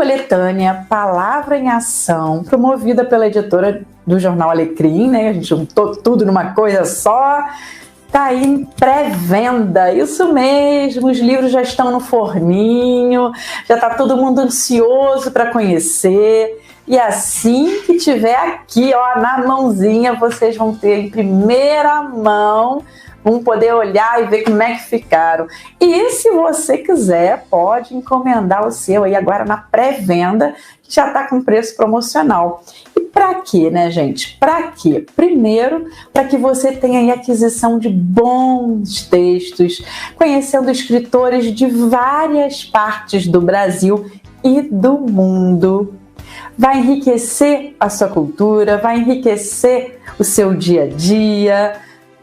coletânea Palavra em Ação, promovida pela editora do Jornal Alecrim, né? A gente juntou tudo numa coisa só. Tá aí em pré-venda, isso mesmo, os livros já estão no forninho, já tá todo mundo ansioso para conhecer. E assim que tiver aqui, ó, na mãozinha, vocês vão ter em primeira mão, vão poder olhar e ver como é que ficaram. E se você quiser, pode encomendar o seu aí agora na pré-venda, que já está com preço promocional. E para quê, né, gente? Para quê? Primeiro, para que você tenha aí aquisição de bons textos, conhecendo escritores de várias partes do Brasil e do mundo. Vai enriquecer a sua cultura, vai enriquecer o seu dia a dia.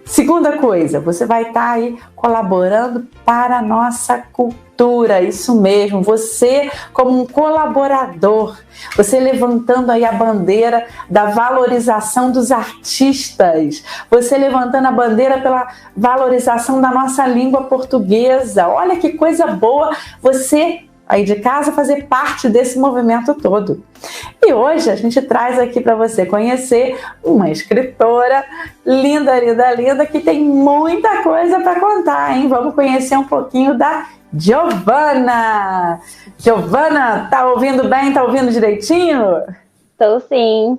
Segunda coisa, você vai estar aí colaborando para a nossa cultura, isso mesmo, você como um colaborador, você levantando aí a bandeira da valorização dos artistas, você levantando a bandeira pela valorização da nossa língua portuguesa. Olha que coisa boa você aí de casa fazer parte desse movimento todo. E hoje a gente traz aqui para você conhecer uma escritora linda, linda, linda, que tem muita coisa para contar, hein? Vamos conhecer um pouquinho da Giovana. Giovana, tá ouvindo bem? Tá ouvindo direitinho? Tô sim.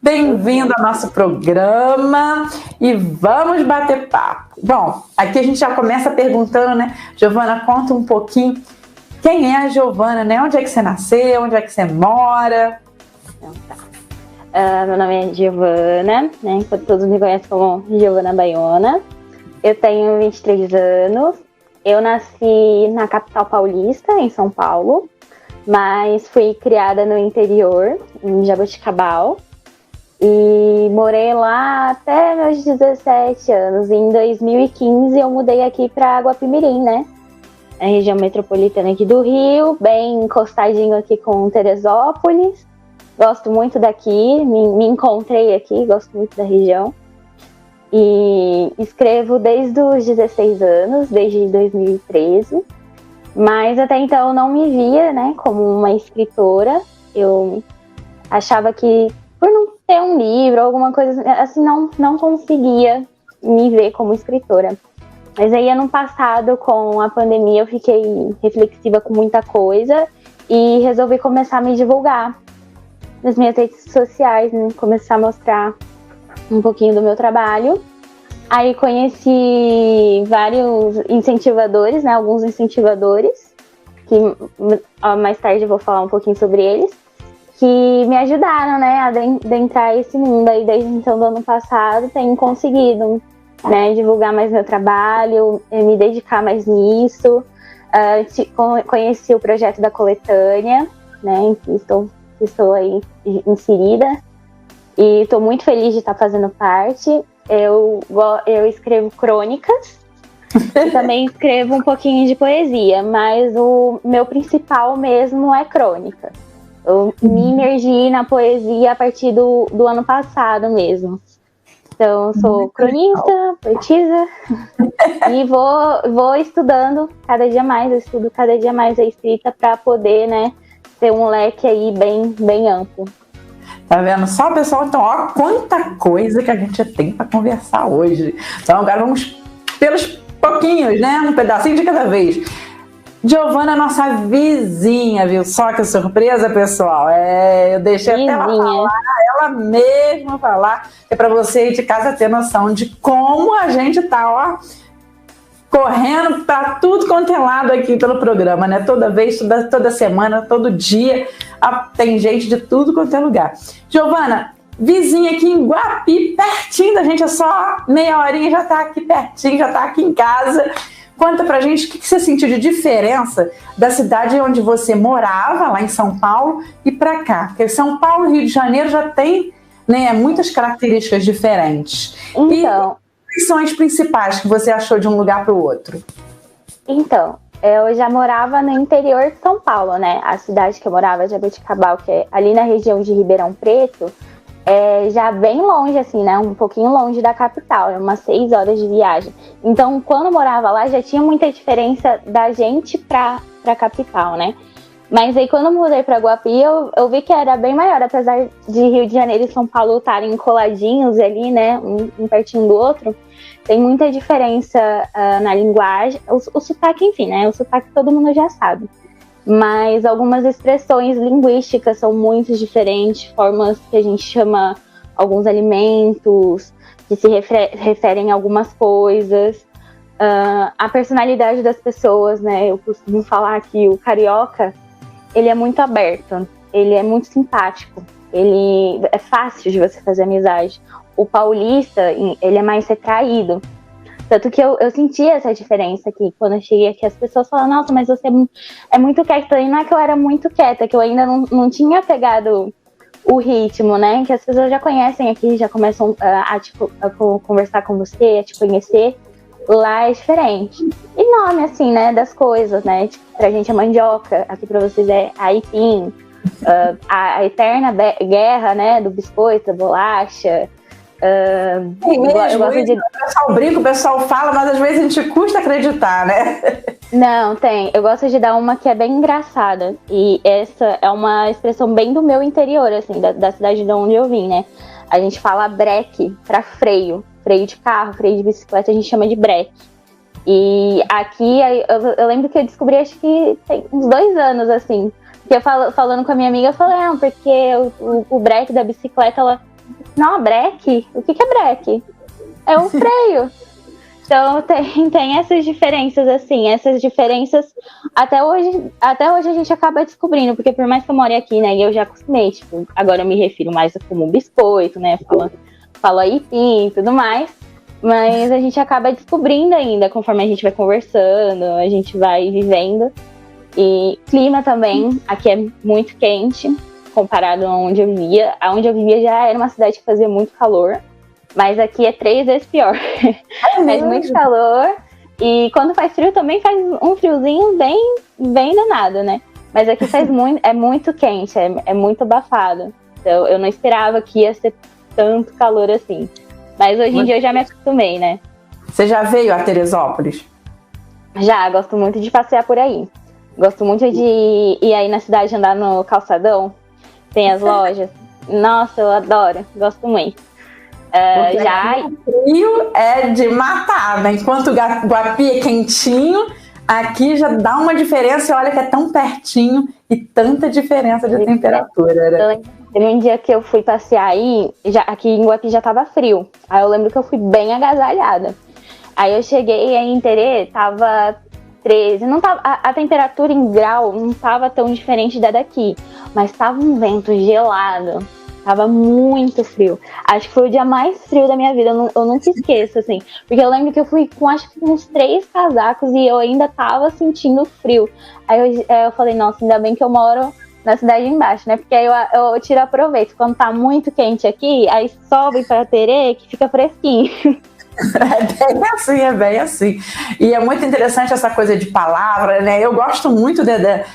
Bem-vindo ao nosso programa e vamos bater papo. Bom, aqui a gente já começa perguntando, né? Giovana, conta um pouquinho quem é a Giovana, né? Onde é que você nasceu? Onde é que você mora? Então, tá. Meu nome é Giovana, né? Todos me conhecem como Giovana Baiona. Eu tenho 23 anos. Eu nasci na capital paulista, em São Paulo, mas fui criada no interior, em Jaboticabal. E morei lá até meus 17 anos. E em 2015 eu mudei aqui para Guapimirim, né? A região metropolitana aqui do Rio, bem encostadinho aqui com Teresópolis. Gosto muito daqui, me encontrei aqui, gosto muito da região. E escrevo desde os 16 anos, desde 2013. Mas até então eu não me via, né, como uma escritora. Eu achava que, por não ter um livro ou alguma coisa assim, não conseguia me ver como escritora. Mas aí, ano passado, com a pandemia, eu fiquei reflexiva com muita coisa e resolvi começar a me divulgar nas minhas redes sociais, né? Começar a mostrar um pouquinho do meu trabalho. Aí conheci vários incentivadores, né? Alguns incentivadores, que mais tarde eu vou falar um pouquinho sobre eles, que me ajudaram, né, a adentrar esse mundo. Aí, desde então, do ano passado, tenho conseguido, né, divulgar mais meu trabalho, me dedicar mais nisso. Conheci o projeto da coletânea, né, em que estou aí inserida, e estou muito feliz de estar fazendo parte. Eu escrevo crônicas e também escrevo um pouquinho de poesia, mas o meu principal mesmo é crônica. Eu me imergi na poesia a partir do ano passado mesmo. Então, eu sou cronista, poetisa, e vou estudando cada dia mais, eu estudo cada dia mais a escrita para poder, né, ter um leque aí bem amplo. Tá vendo só, pessoal? Então, ó, quanta coisa que a gente tem para conversar hoje. Então, agora vamos pelos pouquinhos, né, um pedacinho de cada vez. Giovana, nossa vizinha, viu? Só que surpresa, pessoal. Eu deixei até ela falar, ela mesma falar, que é para você aí de casa ter noção de como a gente tá, ó, correndo para tudo quanto é lado aqui pelo programa, né? Toda vez, toda semana, todo dia, tem gente de tudo quanto é lugar. Giovana, vizinha aqui em Guapi, pertinho da gente, é só meia horinha, já tá aqui pertinho, já tá aqui em casa. Conta pra gente o que você sentiu de diferença da cidade onde você morava, lá em São Paulo, e pra cá. Porque São Paulo e Rio de Janeiro já tem, né, muitas características diferentes. Então, e quais são as principais que você achou de um lugar para o outro? Então, eu já morava no interior de São Paulo, né? A cidade que eu morava, Jaboticabal, que é ali na região de Ribeirão Preto, já bem longe, assim, né? Um pouquinho longe da capital, umas 6 horas de viagem. Então, quando eu morava lá, já tinha muita diferença da gente pra capital, né? Mas aí quando eu mudei pra Guapi, eu vi que era bem maior, apesar de Rio de Janeiro e São Paulo estarem coladinhos ali, né, um pertinho do outro, tem muita diferença na linguagem, o sotaque, enfim, né, o sotaque todo mundo já sabe. Mas algumas expressões linguísticas são muito diferentes, formas que a gente chama alguns alimentos, que se referem a algumas coisas, a personalidade das pessoas, né, eu costumo falar que o carioca, ele é muito aberto, ele é muito simpático, ele é fácil de você fazer amizade. O paulista, ele é mais retraído. Tanto que eu senti essa diferença aqui. Quando eu cheguei aqui, as pessoas falam, nossa, mas você é muito quieta. E não é que eu era muito quieta, que eu ainda não tinha pegado o ritmo, né? Que as pessoas já conhecem aqui, já começam a conversar com você, a te conhecer. Lá é diferente. E nome, assim, né, das coisas, né? Tipo, pra gente é mandioca, aqui pra vocês é aipim, a eterna guerra, né, do biscoito, da bolacha. Eu gosto de... O pessoal brinca, o pessoal fala, mas às vezes a gente custa acreditar, né? Não, tem. Eu gosto de dar uma que é bem engraçada. E essa é uma expressão bem do meu interior, assim, da cidade de onde eu vim, né? A gente fala breque pra freio. Freio de carro, freio de bicicleta, a gente chama de breque. E aqui, eu lembro que eu descobri, acho que tem uns 2 anos, assim. Porque falando com a minha amiga, eu falei, porque o breque da bicicleta, ela... Não, breque? O que é breque? É um freio. Então, tem essas diferenças, assim. Essas diferenças, até hoje a gente acaba descobrindo. Porque por mais que eu more aqui, né, e eu já acostumei, tipo, agora eu me refiro mais como biscoito, né, falo aipim e tudo mais, mas a gente acaba descobrindo ainda conforme a gente vai conversando, a gente vai vivendo. E clima também, aqui é muito quente comparado a onde eu vivia. Aonde eu vivia já era uma cidade que fazia muito calor, mas aqui é 3 vezes pior. Faz muito calor e quando faz frio também faz um friozinho bem danado, né? Mas aqui é muito quente, é muito abafado. Então eu não esperava que ia ser tanto calor assim. Mas hoje em dia eu já me acostumei, né? Você já veio a Teresópolis? Já, gosto muito de passear por aí. Gosto muito de ir aí na cidade, andar no calçadão. Tem as lojas. Nossa, eu adoro. Gosto muito. O frio é de matar, né? Enquanto o Guapi é quentinho, aqui já dá uma diferença. Olha que é tão pertinho e tanta diferença de temperatura. Né? Teve um dia que eu fui passear aí, aqui em Guapi já tava frio. Aí eu lembro que eu fui bem agasalhada. Aí eu cheguei aí em Terê, tava 13. Não tava, a temperatura em grau não tava tão diferente da daqui, mas tava um vento gelado. Tava muito frio. Acho que foi o dia mais frio da minha vida. Eu nunca esqueço, assim. Porque eu lembro que eu fui com acho que uns 3 casacos e eu ainda tava sentindo frio. Aí eu falei, nossa, ainda bem que eu moro na cidade embaixo, né? Porque aí eu tiro aproveito. Quando tá muito quente aqui, aí sobe pra Terê que fica fresquinho. É bem assim. E é muito interessante essa coisa de palavra, né? Eu gosto muito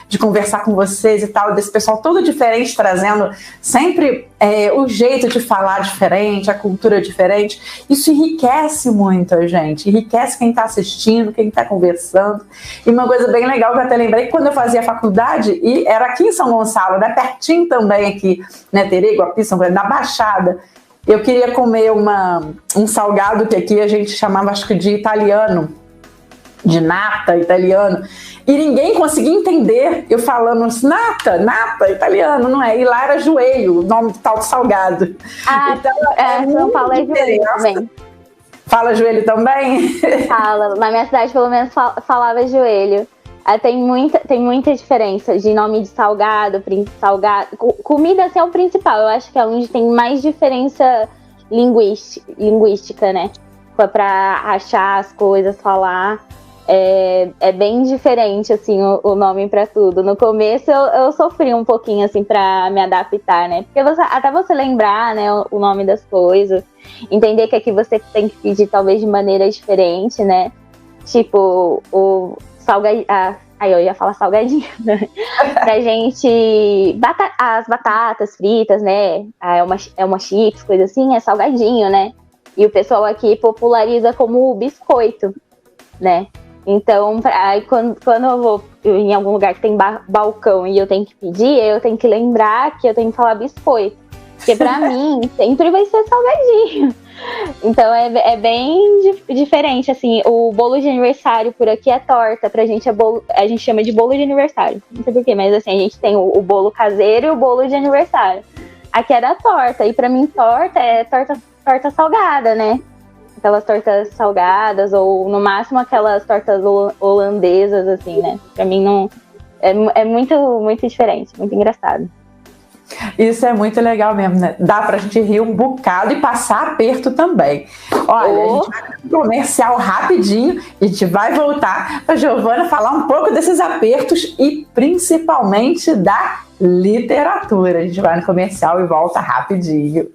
de conversar com vocês e tal, desse pessoal todo diferente, trazendo sempre o jeito de falar diferente, a cultura diferente. Isso enriquece muito a gente, enriquece quem está assistindo, quem está conversando. E uma coisa bem legal que eu até lembrei, que quando eu fazia faculdade, e era aqui em São Gonçalo, né? Pertinho também aqui, né? Terê, Guapi, São Gonçalo, na Baixada. Eu queria comer um salgado que aqui a gente chamava, acho que de italiano, de nata italiano, e ninguém conseguia entender eu falando assim, nata italiano, não é? E lá era joelho, o nome do tal do salgado. Então, São Paulo é joelho também. Fala joelho também? Fala, na minha cidade pelo menos falava joelho. Tem muita diferença de nome de salgado. Comida assim, é o principal. Eu acho que é onde tem mais diferença linguística, né? Pra achar as coisas, falar. É bem diferente, assim, o nome pra tudo. No começo eu sofri um pouquinho, assim, pra me adaptar, né? Porque até você lembrar, né, o nome das coisas. Entender que aqui você tem que pedir, talvez, de maneira diferente, né? Tipo, o salgadinho. Aí eu ia falar salgadinho, né? Pra gente. As batatas fritas, né? É uma chips, coisa assim, é salgadinho, né? E o pessoal aqui populariza como biscoito, né? Então, aí quando em algum lugar que tem balcão e eu tenho que pedir, eu tenho que lembrar que eu tenho que falar biscoito. Porque pra mim, sempre vai ser salgadinho. Então é bem diferente, assim. O bolo de aniversário por aqui é torta. Pra gente é bolo, a gente chama de bolo de aniversário. Não sei porquê, mas assim, a gente tem o bolo caseiro e o bolo de aniversário. Aqui é da torta. E pra mim, torta é torta salgada, né? Aquelas tortas salgadas, ou no máximo aquelas tortas holandesas, assim, né? Pra mim não. É muito, muito diferente, muito engraçado. Isso é muito legal mesmo, né? Dá pra gente rir um bocado e passar aperto também. Olha, a gente vai para um comercial rapidinho e a gente vai voltar para a Giovana falar um pouco desses apertos e principalmente da literatura. A gente vai no comercial e volta rapidinho.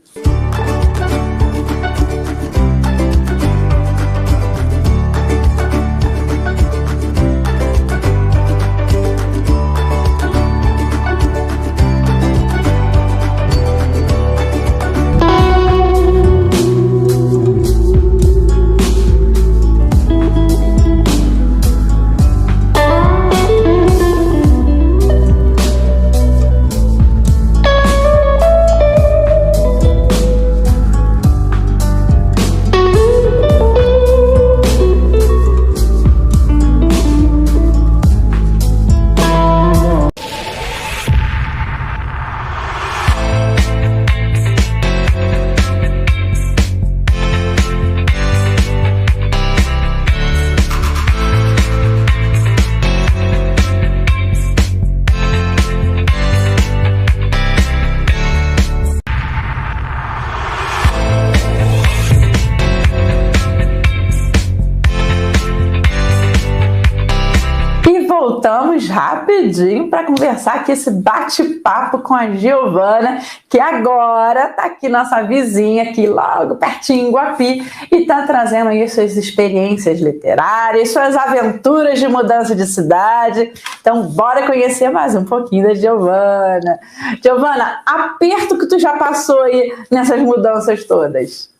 Voltamos rapidinho para conversar aqui, esse bate-papo com a Giovana, que agora está aqui nossa vizinha, aqui logo pertinho em Guapi, e está trazendo aí suas experiências literárias, suas aventuras de mudança de cidade. Então, bora conhecer mais um pouquinho da Giovana. Giovana, aperto que tu já passou aí nessas mudanças todas?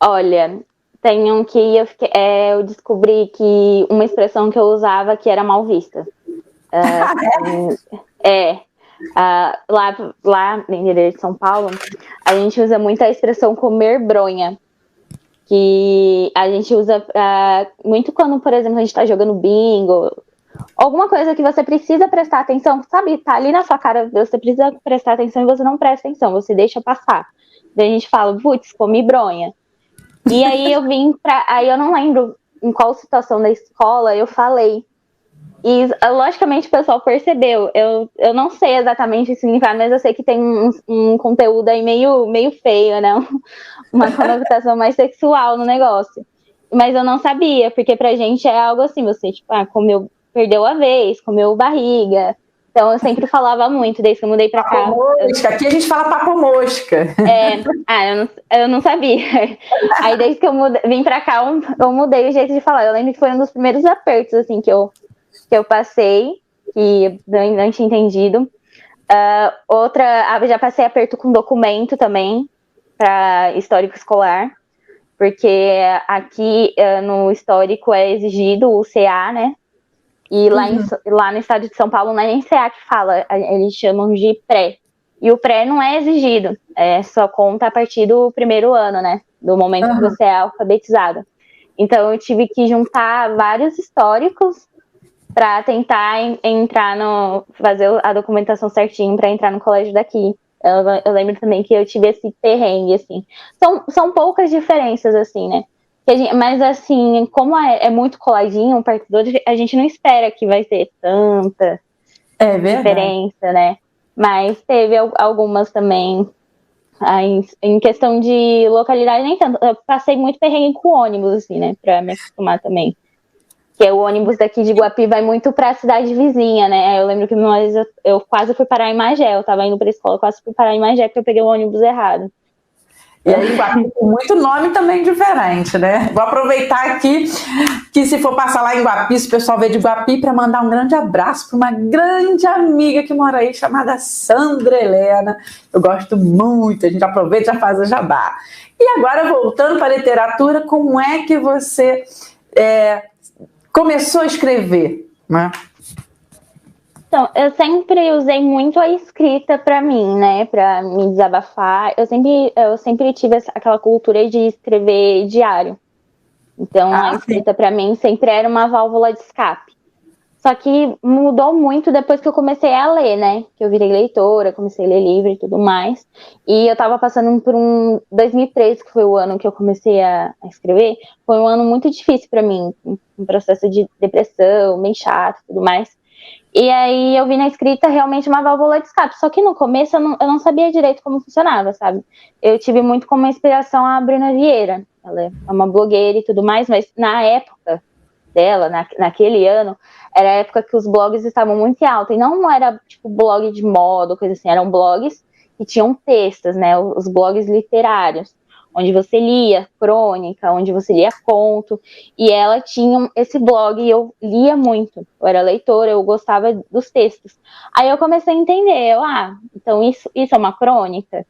Olha, tem um que eu descobri que uma expressão que eu usava que era mal vista. Lá no interior de São Paulo, a gente usa muito a expressão comer bronha. Que a gente usa muito quando, por exemplo, a gente está jogando bingo, alguma coisa que você precisa prestar atenção, sabe? Tá ali na sua cara, você precisa prestar atenção e você não presta atenção, você deixa passar. Daí a gente fala, putz, comi bronha. E aí aí eu não lembro em qual situação da escola eu falei. E logicamente o pessoal percebeu. Eu não sei exatamente o significado, mas eu sei que tem um conteúdo aí meio feio, né? Uma conotação mais sexual no negócio. Mas eu não sabia, porque pra gente é algo assim, você, tipo, perdeu a vez, comeu barriga. Então eu sempre falava muito, desde que eu mudei pra cá. Papo mosca, aqui a gente fala papo mosca. Eu não sabia. Aí desde que eu vim pra cá, eu mudei o jeito de falar. Eu lembro que foi um dos primeiros apertos, assim, que eu passei, que eu não tinha entendido. Já passei aperto com documento também, para histórico escolar, porque aqui no histórico é exigido o CA, né? E lá no estado de São Paulo não é nem CA que fala, eles chamam de pré. E o pré não é exigido, só conta a partir do primeiro ano, né? Do momento que você é alfabetizado. Então eu tive que juntar vários históricos para tentar fazer a documentação certinho para entrar no colégio daqui. Eu lembro também que eu tive esse perrengue, assim. São poucas diferenças, assim, né? Mas, assim, como é muito coladinho um perto do outro, a gente não espera que vai ter tanta diferença, né? Mas teve algumas também. Em questão de localidade, nem tanto. Eu passei muito perrengue com ônibus, assim, né? Pra me acostumar também. Que o ônibus daqui de Guapi vai muito pra cidade vizinha, né? Eu lembro que uma vez eu quase fui parar em Magé. Eu tava indo pra escola, quase fui parar em Magé, porque eu peguei o ônibus errado. E aí, Guapi tem muito nome também diferente, né? Vou aproveitar aqui que se for passar lá em Guapi, se o pessoal vê de Guapi, para mandar um grande abraço para uma grande amiga que mora aí, chamada Sandra Helena. Eu gosto muito, a gente aproveita e já faz o jabá. E agora, voltando para a literatura, como é que você começou a escrever? né? Então, eu sempre usei muito a escrita para mim, né, para me desabafar. Eu sempre tive aquela cultura de escrever diário. Então, a escrita para mim sempre era uma válvula de escape. Só que mudou muito depois que eu comecei a ler, né? Que eu virei leitora, comecei a ler livro e tudo mais. E eu tava passando por 2013, que foi o ano que eu comecei a escrever. Foi um ano muito difícil para mim, um processo de depressão, bem chato e tudo mais. E aí eu vi na escrita realmente uma válvula de escape. Só que no começo eu não sabia direito como funcionava, sabe? Eu tive muito como inspiração a Bruna Vieira. Ela é uma blogueira e tudo mais, mas na época dela, naquele ano, era a época que os blogs estavam muito em alta. E não era tipo blog de moda, coisa assim. Eram blogs que tinham textos, né? Os blogs literários, onde você lia crônica, onde você lia conto, e ela tinha esse blog e eu lia muito, eu era leitora, eu gostava dos textos. Aí eu comecei a entender, então isso é uma crônica?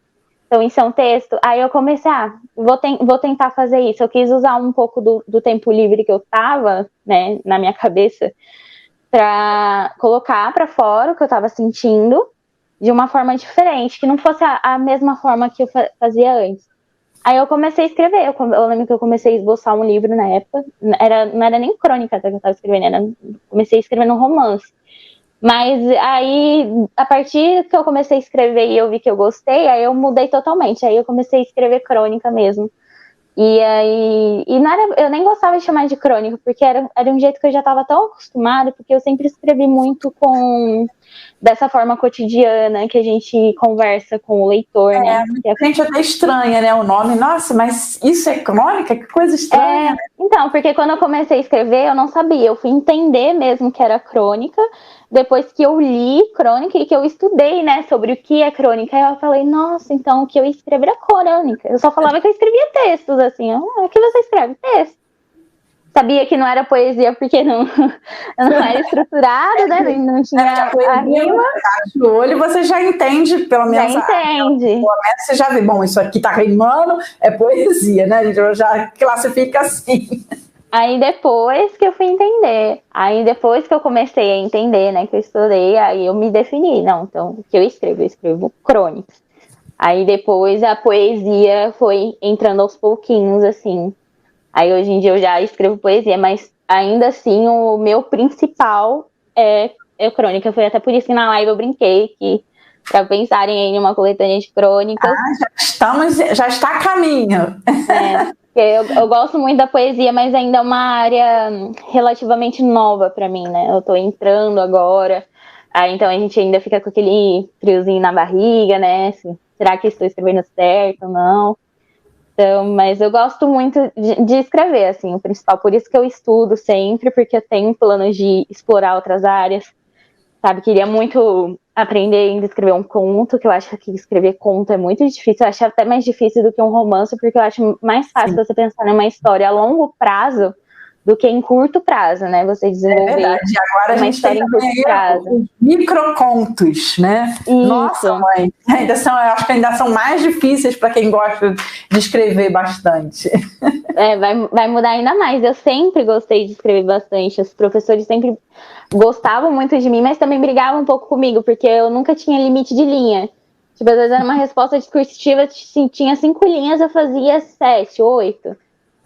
Então isso é um texto? Aí eu comecei, vou tentar fazer isso. Eu quis usar um pouco do tempo livre que eu tava, né, na minha cabeça, para colocar para fora o que eu tava sentindo de uma forma diferente, que não fosse a mesma forma que eu fazia antes. Aí eu comecei a escrever. Eu lembro que eu comecei a esboçar um livro na época. Não era nem crônica até que eu estava escrevendo. Comecei a escrever um romance. Mas aí, a partir que eu comecei a escrever e eu vi que eu gostei, aí eu mudei totalmente. Aí eu comecei a escrever crônica mesmo. E aí, eu nem gostava de chamar de crônica, porque era um jeito que eu já estava tão acostumada, porque eu sempre escrevi muito dessa forma cotidiana que a gente conversa com o leitor, né? A gente até estranha, né, o nome. Nossa, mas isso é crônica? Que coisa estranha. Então, porque quando eu comecei a escrever, eu não sabia. Eu fui entender mesmo que era crônica, depois que eu li crônica e que eu estudei, né, sobre o que é crônica. Aí eu falei, nossa, então o que eu escrevo era crônica. Eu só falava que eu escrevia textos, assim. O que você escreve? Texto. Sabia que não era poesia porque não era estruturado, né? Não tinha a rima. No olho você já entende, pelo menos. Já entende. Você já vê, bom, isso aqui tá rimando, é poesia, né? A gente já classifica assim. Aí depois que eu fui entender, aí depois que eu comecei a entender, né, que eu estudei, aí eu me defini, não, então o que eu escrevo crônicas. Aí depois a poesia foi entrando aos pouquinhos, assim. Aí hoje em dia eu já escrevo poesia, mas ainda assim o meu principal é crônica. Foi até por isso que na live eu brinquei, que para pensarem em uma coletânea de crônicas. Já está a caminho. Eu gosto muito da poesia, mas ainda é uma área relativamente nova para mim, né? Eu tô entrando agora, aí então a gente ainda fica com aquele friozinho na barriga, né? Será que estou escrevendo certo ou não? Então, mas eu gosto muito de escrever, assim, o principal. Por isso que eu estudo sempre, porque eu tenho planos de explorar outras áreas, sabe? Queria muito aprender ainda a escrever um conto, que eu acho que escrever conto é muito difícil. Eu acho até mais difícil do que um romance, porque eu acho mais fácil você pensar numa história a longo prazo do que em curto prazo, né? Você desenvolver agora uma história em curto prazo. Os microcontos, né? Isso. Nossa, mãe, eu acho que ainda são mais difíceis para quem gosta de escrever bastante. Vai mudar ainda mais. Eu sempre gostei de escrever bastante. Os professores sempre gostavam muito de mim, mas também brigavam um pouco comigo, porque eu nunca tinha limite de linha. Tipo, às vezes era uma resposta discursiva, tinha 5 linhas, eu fazia 7, 8.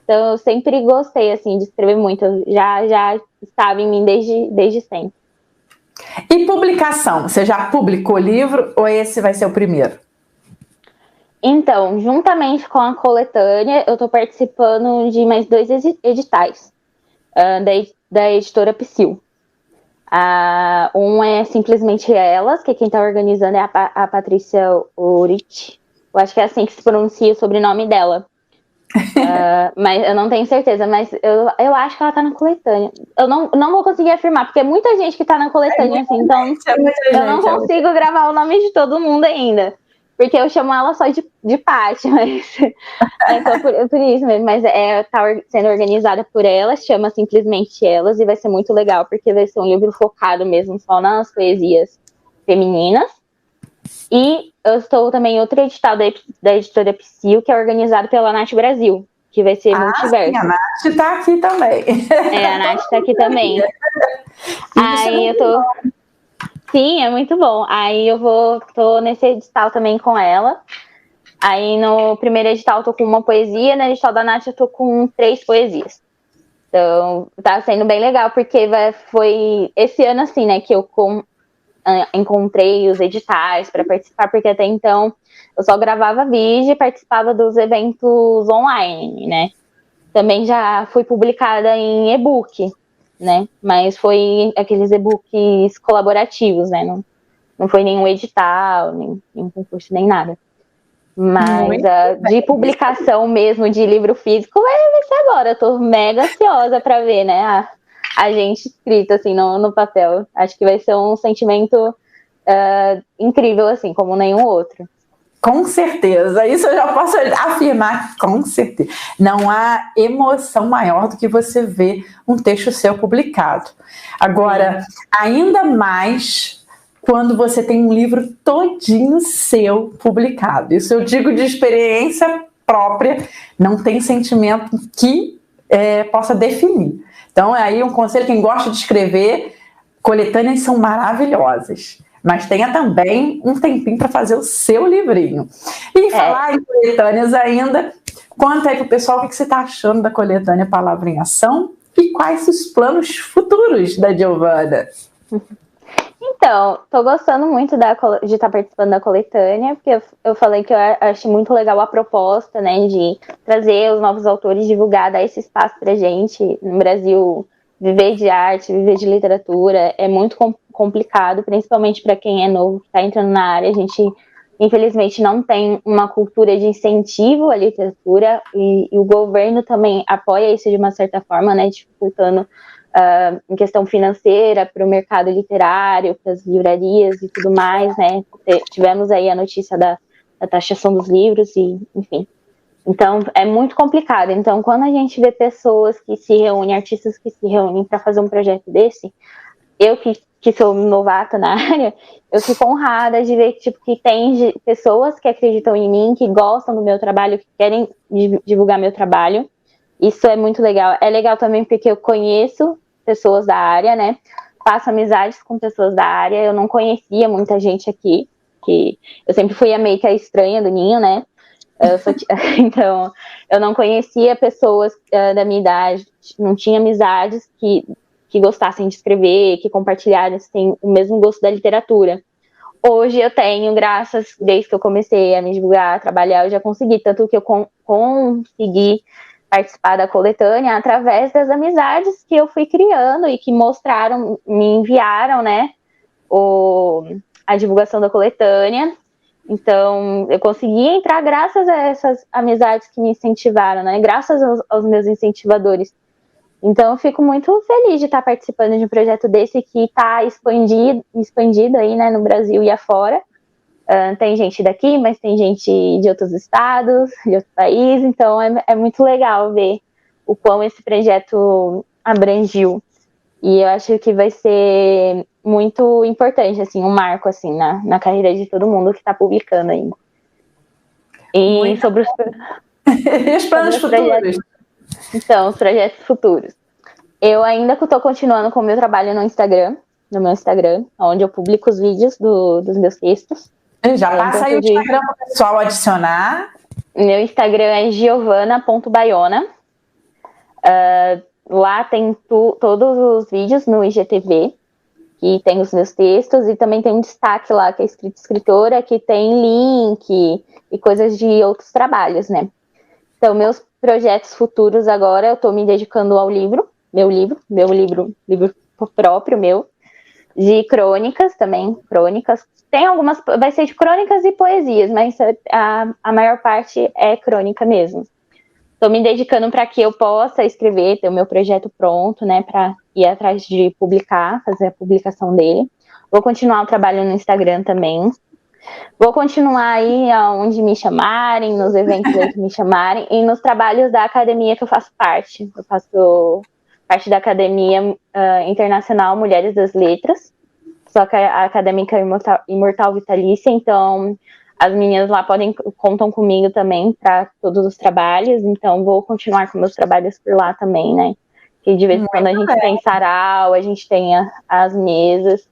Então eu sempre gostei, assim, de escrever muito. Eu já estava em mim desde sempre. E publicação? Você já publicou livro ou esse vai ser o primeiro? Então, juntamente com a coletânea, eu estou participando de mais 2 editais da editora Psyll. Um é Simplesmente Elas, que quem está organizando é a Patrícia Urich. Eu acho que é assim que se pronuncia o sobrenome dela. Mas eu não tenho certeza, mas eu acho que ela tá na coletânea. Eu não vou conseguir afirmar, porque é muita gente que tá na coletânea, assim, então eu não consigo gravar o nome de todo mundo ainda. Porque eu chamo ela só de Paty, mas é só por isso mesmo. Mas tá sendo organizada por elas, chama Simplesmente Elas, e vai ser muito legal, porque vai ser um livro focado mesmo só nas poesias femininas. E eu estou também em outro edital da editora Psyll, que é organizado pela Nath Brasil. que vai ser Sim, multiverso. a Nath está aqui também. A Nath está aqui também. Aí eu tô... Sim, é muito bom. Aí tô nesse edital também com ela. Aí no primeiro edital eu tô com uma poesia, no edital da Nath eu tô com 3 poesias. Então tá sendo bem legal, porque foi esse ano assim, né, que eu encontrei os editais para participar, porque até então eu só gravava vídeo e participava dos eventos online, né? Também já fui publicada em e-book, né? Mas foi aqueles e-books colaborativos, né? Não foi nenhum edital, nem concurso, nem nada. Mas de publicação mesmo, de livro físico, vai ser agora. Eu tô mega ansiosa para ver, né? A gente escrito, assim, no papel. Acho que vai ser um sentimento incrível, assim, como nenhum outro. Com certeza, isso eu já posso afirmar, com certeza. Não há emoção maior do que você ver um texto seu publicado. Agora, ainda mais quando você tem um livro todinho seu publicado. Isso eu digo de experiência própria, não tem sentimento que possa definir. Então, é aí um conselho, quem gosta de escrever, coletâneas são maravilhosas. Mas tenha também um tempinho para fazer o seu livrinho. E falar em coletâneas ainda, conta aí para o pessoal o que você está achando da coletânea Palavra em Ação e quais os planos futuros da Giovana. Então, tô gostando muito de estar participando da coletânea, porque eu falei que eu achei muito legal a proposta, né, de trazer os novos autores, divulgar, dar esse espaço pra gente no Brasil. Viver de arte, viver de literatura é muito complicado, principalmente para quem é novo, que está entrando na área. A gente, infelizmente, não tem uma cultura de incentivo à literatura e o governo também apoia isso de uma certa forma, né, dificultando em questão financeira para o mercado literário, para as livrarias e tudo mais, né. Tivemos aí a notícia da taxação dos livros e, enfim. Então, é muito complicado. Então, quando a gente vê pessoas que se reúnem, artistas que se reúnem para fazer um projeto desse, eu que sou novata na área, eu fico honrada de ver que tem pessoas que acreditam em mim, que gostam do meu trabalho, que querem divulgar meu trabalho. Isso é muito legal. É legal também porque eu conheço pessoas da área, né? Faço amizades com pessoas da área. Eu não conhecia muita gente aqui, que eu sempre fui a meio que a estranha do ninho, né? Então, eu não conhecia pessoas da minha idade, não tinha amizades que gostassem de escrever, que compartilhassem o mesmo gosto da literatura. Hoje eu tenho, desde que eu comecei a me divulgar, a trabalhar, eu já consegui, tanto que eu consegui participar da coletânea através das amizades que eu fui criando e que me enviaram, né, a divulgação da coletânea. Então, eu consegui entrar graças a essas amizades que me incentivaram, né? Graças aos meus incentivadores. Então, eu fico muito feliz de estar participando de um projeto desse que está expandido aí, né, no Brasil e afora. Tem gente daqui, mas tem gente de outros estados, de outros países. Então, é muito legal ver o quão esse projeto abrangiu. E eu acho que vai ser muito importante, assim, um marco, assim, na carreira de todo mundo que está publicando ainda. E muito sobre os planos futuros. Então, os projetos futuros. Eu ainda estou continuando com o meu trabalho no meu Instagram, onde eu publico os vídeos dos meus textos. Já passa aí o Instagram para o pessoal adicionar. Meu Instagram é giovana.baiona. Lá tem todos os vídeos no IGTV, que tem os meus textos, e também tem um destaque lá, que é escritora, que tem link e coisas de outros trabalhos, né? Então, meus projetos futuros agora, eu estou me dedicando ao meu livro próprio meu, de crônicas também, tem algumas, vai ser de crônicas e poesias, mas a maior parte é crônica mesmo. Estou me dedicando para que eu possa escrever, ter o meu projeto pronto, né, para ir atrás de publicar, fazer a publicação dele. Vou continuar o trabalho no Instagram também. Vou continuar aí onde me chamarem, nos eventos aí que me chamarem, e nos trabalhos da academia que eu faço parte. Eu faço parte da Academia Internacional Mulheres das Letras, só que a acadêmica Imortal Vitalícia, então As meninas lá contam comigo também para todos os trabalhos, então vou continuar com meus trabalhos por lá também, né? Que de vez em quando a gente tem sarau, a gente tem as mesas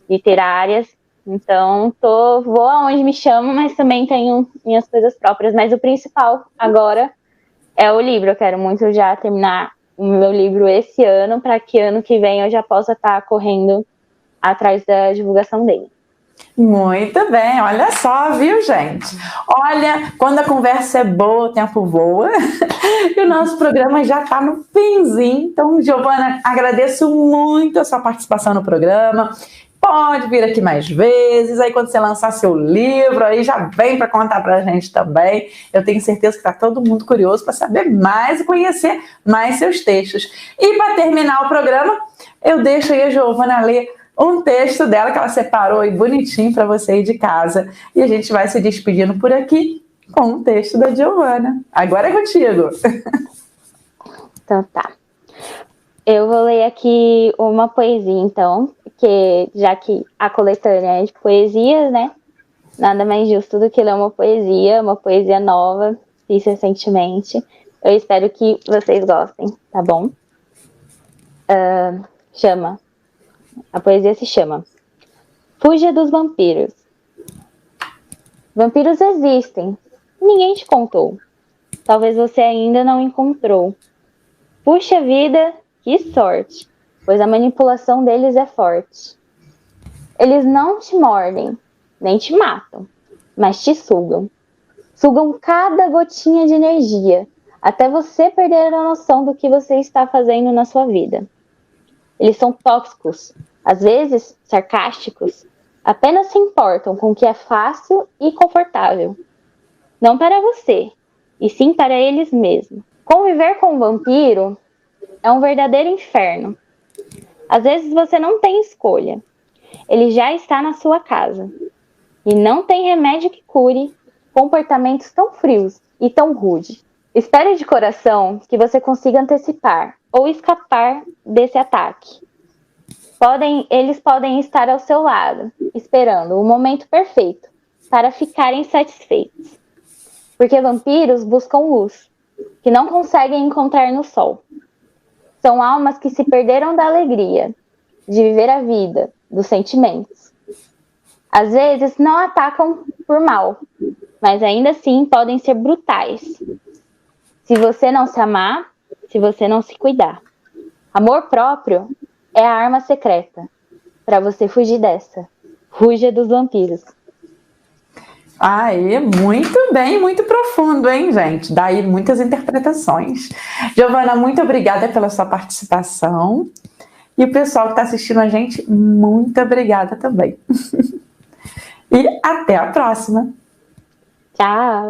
literárias, então vou aonde me chamam, mas também tenho minhas coisas próprias. Mas o principal agora é o livro. Eu quero muito já terminar o meu livro esse ano, para que ano que vem eu já possa estar correndo atrás da divulgação dele. Muito bem, olha só, viu, gente? Olha, quando a conversa é boa, o tempo voa. E o nosso programa já está no finzinho. Então, Giovana, agradeço muito a sua participação no programa. Pode vir aqui mais vezes. Aí, quando você lançar seu livro, aí já vem para contar para a gente também. Eu tenho certeza que está todo mundo curioso para saber mais e conhecer mais seus textos. E para terminar o programa, eu deixo aí a Giovana ler um texto dela que ela separou aí bonitinho para você ir de casa. E a gente vai se despedindo por aqui com um texto da Giovana. Agora é contigo. Então tá. Eu vou ler aqui uma poesia, então, porque já que a coletânea é de poesias, né? Nada mais justo do que ler uma poesia nova, fiz recentemente. Eu espero que vocês gostem, tá bom? A poesia se chama Fuja dos Vampiros. Vampiros existem, ninguém te contou. Talvez você ainda não encontrou. Puxa vida, que sorte, pois a manipulação deles é forte. Eles não te mordem, nem te matam, mas te sugam. Sugam cada gotinha de energia, até você perder a noção do que você está fazendo na sua vida. Eles são tóxicos, às vezes sarcásticos, apenas se importam com o que é fácil e confortável. Não para você, e sim para eles mesmos. Conviver com um vampiro é um verdadeiro inferno. Às vezes você não tem escolha. Ele já está na sua casa. E não tem remédio que cure comportamentos tão frios e tão rudes. Espere de coração que você consiga antecipar ou escapar desse ataque. Eles podem estar ao seu lado, esperando o momento perfeito para ficarem satisfeitos. Porque vampiros buscam luz, que não conseguem encontrar no sol. São almas que se perderam da alegria, de viver a vida, dos sentimentos. Às vezes não atacam por mal, mas ainda assim podem ser brutais. Se você não se amar, se você não se cuidar. Amor próprio é a arma secreta. Para você fugir dessa. Fuja dos vampiros. Aí, muito bem, muito profundo, hein, gente? Daí muitas interpretações. Giovana, muito obrigada pela sua participação. E o pessoal que está assistindo a gente, muito obrigada também. E até a próxima. Tchau.